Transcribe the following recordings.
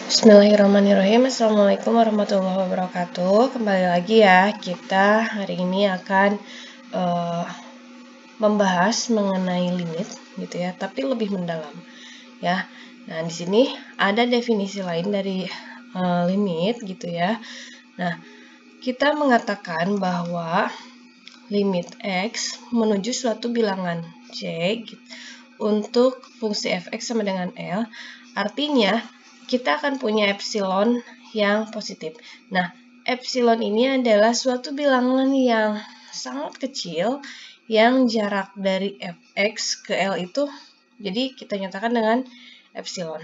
Bismillahirrahmanirrahim. Assalamualaikum warahmatullahi wabarakatuh. Kembali lagi ya, kita hari ini akan membahas mengenai limit gitu ya, tapi lebih mendalam ya. Nah, di sini ada definisi lain dari limit gitu ya. Nah, kita mengatakan bahwa limit X menuju suatu bilangan C gitu, untuk fungsi fx sama dengan L, artinya kita akan punya epsilon yang positif. Nah, epsilon ini adalah suatu bilangan yang sangat kecil yang jarak dari fx ke L itu, jadi kita nyatakan dengan epsilon.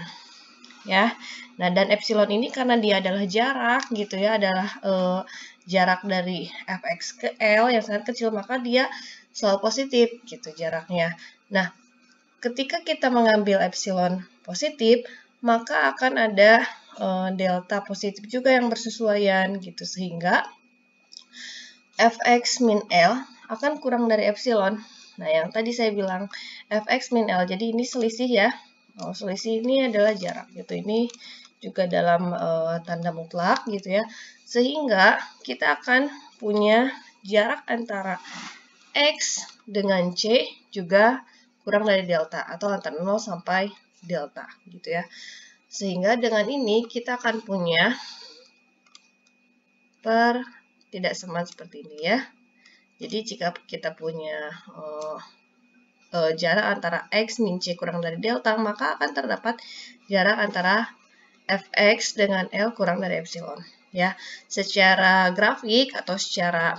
Ya. Nah, dan epsilon ini karena dia adalah jarak gitu ya, adalah jarak dari fx ke L yang sangat kecil, maka dia selalu positif gitu jaraknya. Nah, ketika kita mengambil epsilon positif, maka akan ada delta positif juga yang bersesuaian gitu, sehingga fx min L akan kurang dari epsilon. Nah, yang tadi saya bilang fx min L, jadi ini selisih ya. Selisih ini adalah jarak gitu. Ini juga dalam tanda mutlak gitu ya. Sehingga kita akan punya jarak antara X dengan C juga kurang dari delta, atau antara 0 sampai delta gitu ya. Sehingga dengan ini kita akan punya tidak seperti ini ya. Jadi jika kita punya jarak antara X min C kurang dari delta, maka akan terdapat jarak antara fx dengan L kurang dari epsilon ya. Secara grafik atau secara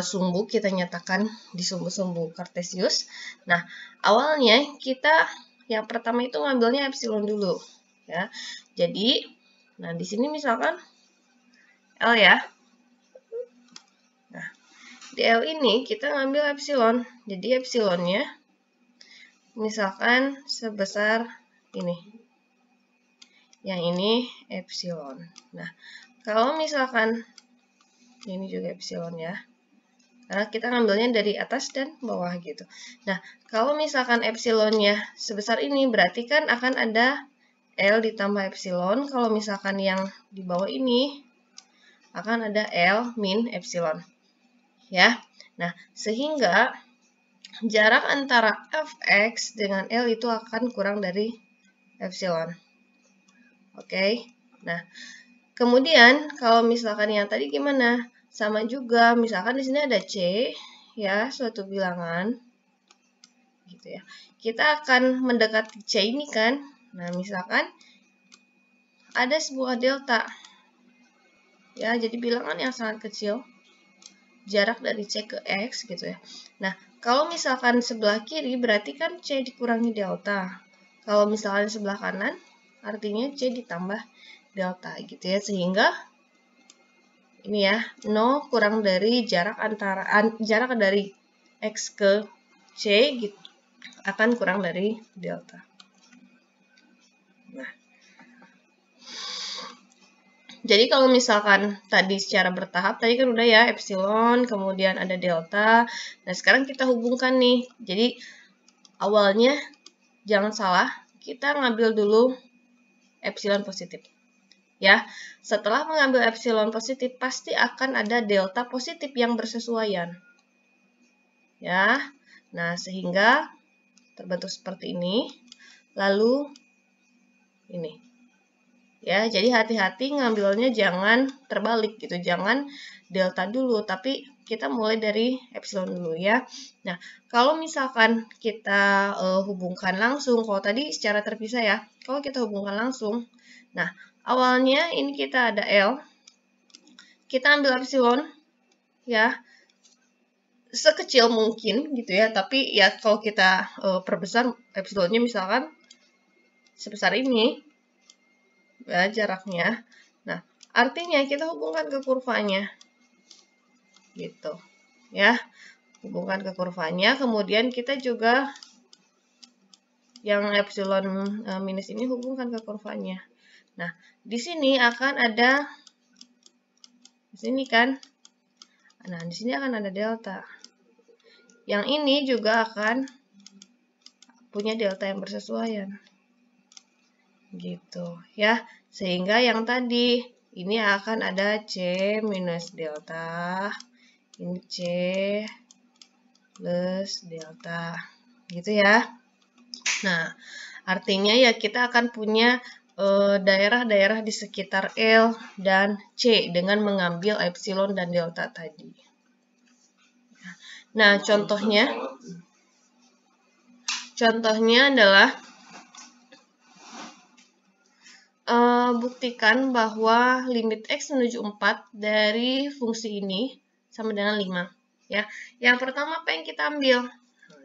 sumbu kita nyatakan di sumbu-sumbu Cartesius. Nah, awalnya kita yang pertama itu ngambilnya epsilon dulu ya. Jadi, nah di sini misalkan L ya. Nah, di L ini kita ngambil epsilon. Jadi epsilonnya misalkan sebesar ini. Yang ini epsilon. Nah, kalau misalkan ini juga epsilon ya. Karena kita ngambilnya dari atas dan bawah gitu. Nah, kalau misalkan epsilonnya sebesar ini, berarti kan akan ada L ditambah epsilon. Kalau misalkan yang di bawah ini, akan ada L min epsilon. Ya. Nah, sehingga jarak antara fx dengan L itu akan kurang dari epsilon. Oke. Nah, kemudian kalau misalkan yang tadi gimana? Sama juga, misalkan di sini ada C, ya, suatu bilangan, gitu ya. Kita akan mendekati C ini kan. Nah, misalkan ada sebuah delta, ya, jadi bilangan yang sangat kecil, jarak dari C ke X, gitu ya. Nah, kalau misalkan sebelah kiri, berarti kan C dikurangi delta. Kalau misalkan sebelah kanan, artinya C ditambah delta, gitu ya, sehingga ini ya, 0 kurang dari jarak dari X ke C gitu, akan kurang dari delta. Nah, jadi kalau misalkan tadi secara bertahap, tadi kan udah ya epsilon, kemudian ada delta. Nah, sekarang kita hubungkan nih. Jadi awalnya jangan salah, kita ngambil dulu epsilon positif. Ya, setelah mengambil epsilon positif, pasti akan ada delta positif yang bersesuaian. Ya, nah sehingga terbentuk seperti ini. Lalu ini. Ya, jadi hati-hati ngambilnya jangan terbalik gitu. Jangan delta dulu, tapi kita mulai dari epsilon dulu ya. Nah, kalau misalkan kita hubungkan langsung, kalau tadi secara terpisah ya. Kalau kita hubungkan langsung, nah, awalnya ini kita ada L. Kita ambil epsilon ya. Sekecil mungkin gitu ya, tapi ya kalau kita perbesar epsilonnya misalkan sebesar ini ya jaraknya. Nah, artinya kita hubungkan ke kurvanya gitu ya, hubungkan ke kurvanya, kemudian kita juga yang epsilon minus ini hubungkan ke kurvanya. Nah, di sini akan ada di sini kan, nah di sini akan ada delta. Yang ini juga akan punya delta yang bersesuaian. gitu ya. Sehingga yang tadi ini akan ada C minus delta, ini C plus delta, gitu ya. Nah, artinya ya kita akan punya daerah-daerah di sekitar L dan C dengan mengambil epsilon dan delta tadi. Nah, contohnya adalah buktikan bahwa limit X menuju 4 dari fungsi ini sama dengan 5. Ya. Yang pertama apa yang kita ambil?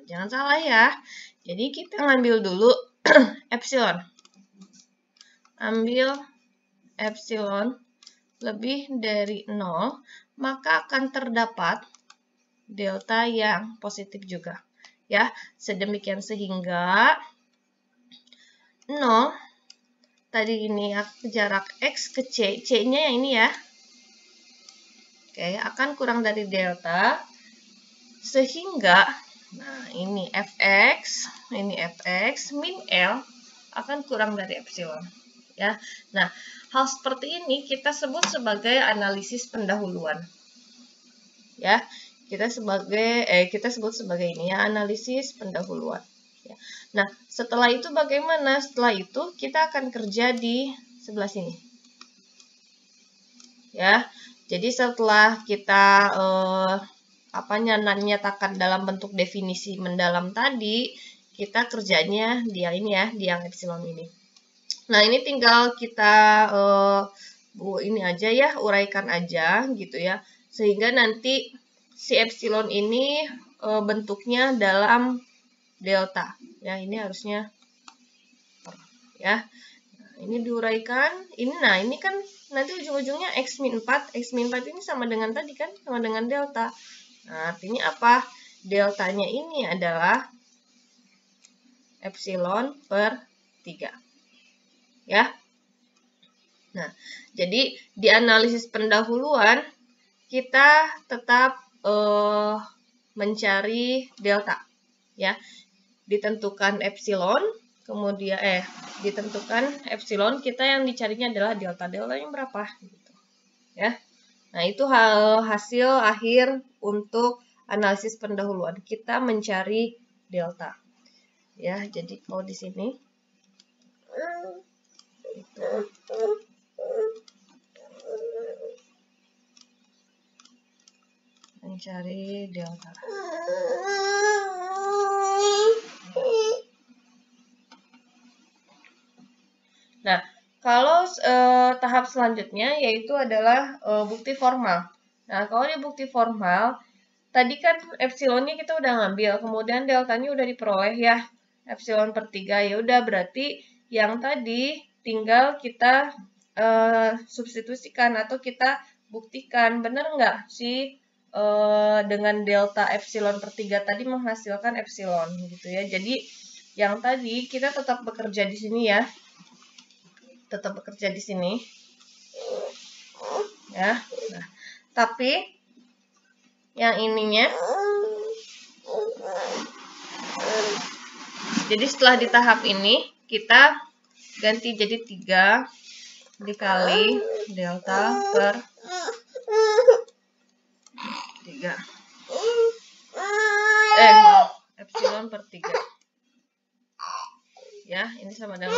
Jangan salah ya. Jadi kita ngambil dulu epsilon. Ambil epsilon lebih dari 0, maka akan terdapat delta yang positif juga. Ya, sedemikian sehingga 0 tadi ini jarak X ke C, C-nya yang ini ya. Oke, akan kurang dari delta sehingga nah ini Fx, min L akan kurang dari epsilon. Ya. Nah, hal seperti ini kita sebut sebagai analisis pendahuluan. Ya, kita sebut sebagai ini ya, analisis pendahuluan. Ya. Nah, setelah itu bagaimana? Setelah itu kita akan kerja di sebelah sini. Ya. Jadi setelah kita nyatakan dalam bentuk definisi mendalam tadi, kita kerjanya di yang ini ya, di yang epsilon ini. Nah, ini tinggal kita ini aja ya, uraikan aja gitu ya. Sehingga nanti si epsilon ini bentuknya dalam delta. Ya, ini harusnya ya. Nah, ini diuraikan. Ini kan nanti ujung-ujungnya X min 4. X min 4 ini sama dengan tadi kan, sama dengan delta. Nah, artinya apa? Deltanya ini adalah epsilon per 3. Ya. Nah, jadi di analisis pendahuluan kita tetap mencari delta, ya. Ditentukan epsilon, kemudian ditentukan epsilon, kita yang dicarinya adalah delta. Deltanya berapa? Gitu. Ya. Nah, itu hasil akhir untuk analisis pendahuluan. Kita mencari delta. Ya, jadi kalau di sini mencari delta. Nah, kalau tahap selanjutnya yaitu adalah bukti formal. Nah, kalau di bukti formal, tadi kan epsilonnya kita udah ngambil, kemudian deltanya udah diperoleh ya, epsilon per 3. Ya udah, berarti yang tadi tinggal kita substitusikan atau kita buktikan, benar nggak sih dengan delta epsilon per 3 tadi menghasilkan epsilon gitu ya. Jadi yang tadi kita tetap bekerja di sini ya. Tetap bekerja di sini. Ya. Nah, tapi yang ininya jadi setelah di tahap ini kita ganti jadi 3 dikali delta per 3. Epsilon per 3. Ya, ini sama dengan